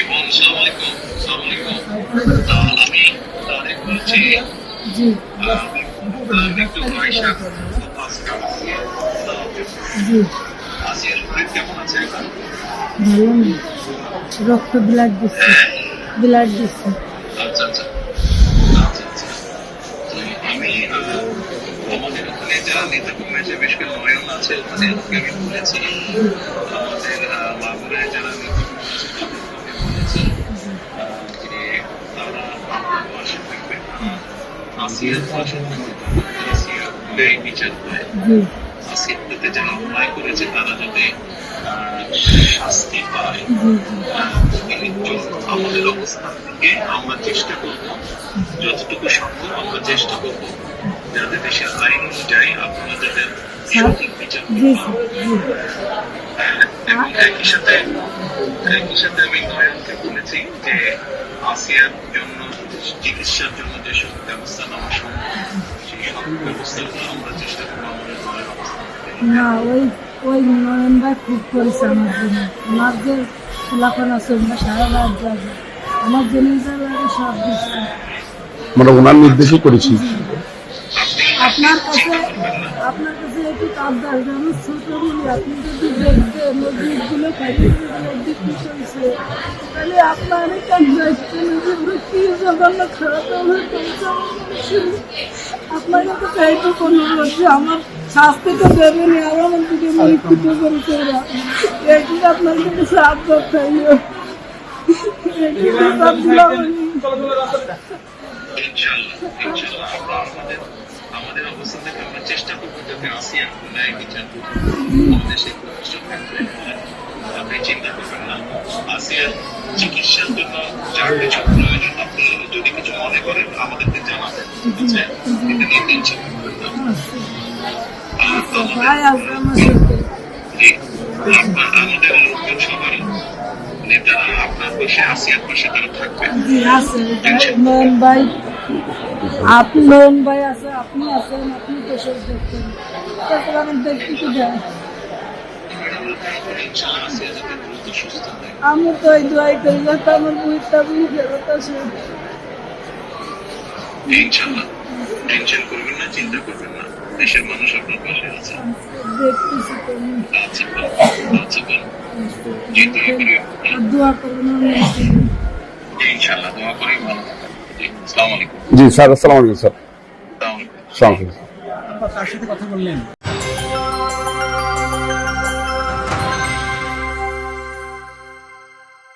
বোন, আসসালামু আলাইকুম। আসসালামু আলাইকুম। আমি তারেক বলছি। জি। একটু আয়শা জি। আসিয়ার শরীর কেমন আছে এখন? ভালো না, রক্ত ব্লাড দিচ্ছে, ব্লাড দিচ্ছে। আচ্ছা আচ্ছা আচ্ছা আচ্ছা। তো আমি আমাদের ওখানে যারা নেতা কর্মী বেশ কিছু নয়ন আছে, ওখানে আমি বলেছি আমাদের মাগুরায় যারা নেতা কর্মী আছে তাদেরকে আমি বলেছি যে তারা আমার পাশে থাকবেন, আসিয়ার পাশে থাকবেন, আসিয়ার ন্যায় বিচার করে আসিয়ার প্রতি যারা অন্যায় করেছে তারা যাতে শাস্তি পায়। কিন্তু আমাদের অবস্থান থেকে আমরা চেষ্টা করব, যতটুকু সম্ভব আমরা চেষ্টা করব যাতে দেশের আইন অনুযায়ী আপনারা যাতে সঠিক বিচার এবং একই সাথে আমি নয়নকে বলেছি যে আসিয়ার জন্য চিকিৎসার জন্য যেসব ব্যবস্থা নেওয়া সম্ভব সেই সব ব্যবস্থাগুলো আমরা চেষ্টা করবো আমাদের দলের অবস্থান থেকে। না, ওই নয়ন ভাই খুব করেছে আমার জন্য। আমার যে খোলাফান আছে ওগুলো সারা রাত যাবে, আমার জন্য যা লাগে সব দিচ্ছে। মানে ওনার নির্দেশই করেছি। আপনার কাছে একটু আবদার, যেমন ছোট বলি আপনি যদি দেখতেন নদীগুলো খাইতে বিক্রি করছে, তাহলে আপনার কাজ যাচ্ছেন কি জঘন্য খারাপ আপনার কাছে চাইতো কোনো বলছে আমার শাস্তি তো দেবেনি, আর আমার দিকে মৃত্যুত করেছে ওরা। এটি আপনার কাছে সাহায্য চাইও, আমাদের অবস্থা থেকে আমরা চেষ্টা করবো যাতে আসিয়ার ন্যায় বিচার করবো। আমাদের সেই প্রচেষ্টা থাকবে, আপনি চিন্তা করবেন না। আসিয়ার চিকিৎসার জন্য যার কিছু প্রয়োজন আপনি যদি কিছু মনে করেন আমাদেরকে জানাবেন, ঠিক আছে? এটা নিয়ে টেনশন করবেন না। আমাদের লোকজন সবাই নেতারা আপনার পাশে, আসিয়ার পাশে তারা থাকবে। নয়ন ভাই, আপনি নয়ন ভাই আছে, আপনি আছেন, আপনি তো সব দেখতেন, তারপর আমার দেখতে কি যায়। আমি তো এই দোয়াই করি যাতে আমার বুঝটা বুঝে ফেরত আসে। ইনশাআল্লাহ টেনশন করবেন না, চিন্তা করবেন না, দেশের মানুষ আপনার পাশে আছে। দেখতেছি তো আচ্ছা আচ্ছা বোন, জি দোয়া করি, দোয়া করবেন। ইনশাআল্লাহ দোয়া করি ভালো থাকবেন। জি আসসালামু আলাইকুম। জি স্যার, আসসালামু আলাইকুম স্যার। আসসালামু আলাইকুম। কার সাথে কথা বললেন?